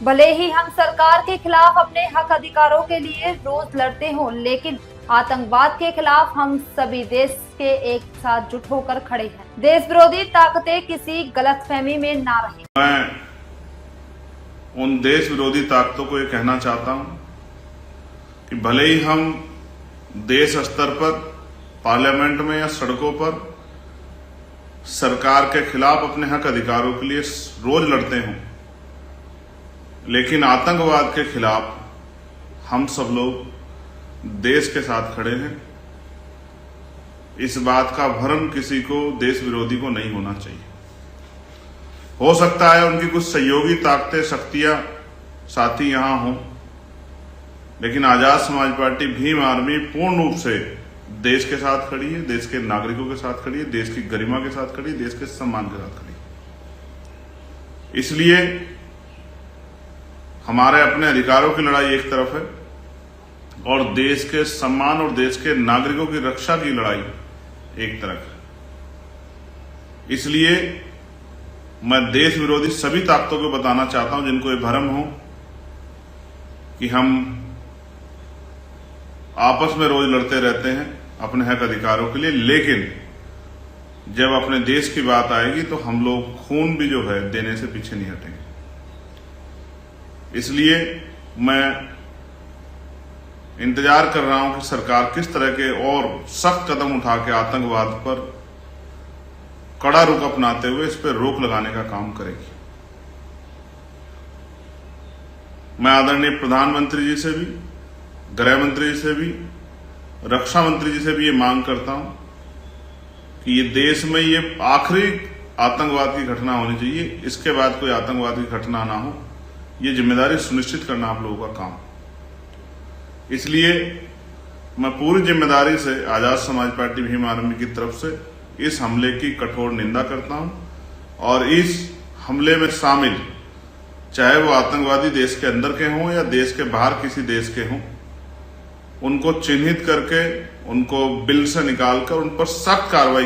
भले ही हम सरकार के खिलाफ अपने हक अधिकारों के लिए रोज लड़ते हों, लेकिन आतंकवाद के खिलाफ हम सभी देश के एक साथ जुट होकर खड़े हैं। देश विरोधी ताकतें किसी गलतफहमी में ना रहें। मैं उन देश विरोधी ताकतों को ये कहना चाहता हूं कि भले ही हम देश स्तर पर पार्लियामेंट में या सड़कों पर सरकार के खिलाफ अपने हक अधिकारों के लिए रोज लड़ते हों, लेकिन आतंकवाद के खिलाफ हम सब लोग देश के साथ खड़े हैं। इस बात का भ्रम किसी को, देश विरोधी को नहीं होना चाहिए। हो सकता है उनकी कुछ सहयोगी ताकतें, शक्तियां, साथी यहां हों, लेकिन आजाद समाज पार्टी भीम आर्मी पूर्ण रूप से देश के साथ खड़ी है, देश के नागरिकों के साथ खड़ी है, देश की गरिमा के साथ खड़ी है, देश के सम्मान के साथ खड़ी है। इसलिए हमारे अपने अधिकारों की लड़ाई एक तरफ है और देश के सम्मान और देश के नागरिकों की रक्षा की लड़ाई एक तरफ है। इसलिए मैं देश विरोधी सभी ताकतों को बताना चाहता हूं जिनको ये भ्रम हो कि हम आपस में रोज लड़ते रहते हैं अपने हक अधिकारों के लिए, लेकिन जब अपने देश की बात आएगी तो हम लोग खून भी जो है देने से पीछे नहीं हटेंगे। इसलिए मैं इंतजार कर रहा हूं कि सरकार किस तरह के और सख्त कदम उठा के आतंकवाद पर कड़ा रुख अपनाते हुए इस पर रोक लगाने का काम करेगी। मैं आदरणीय प्रधानमंत्री जी से भी, गृह मंत्री जी से भी, रक्षा मंत्री जी से भी ये मांग करता हूं कि ये देश में ये आखिरी आतंकवाद की घटना होनी चाहिए, इसके बाद कोई आतंकवाद की घटना ना हो। ये जिम्मेदारी सुनिश्चित करना आप लोगों का काम। इसलिए मैं पूरी जिम्मेदारी से आजाद समाज पार्टी भीम आर्मी की तरफ से इस हमले की कठोर निंदा करता हूं और इस हमले में शामिल, चाहे वो आतंकवादी देश के अंदर के हों या देश के बाहर किसी देश के हों, उनको चिन्हित करके, उनको बिल से निकालकर उन पर सख्त कार्रवाई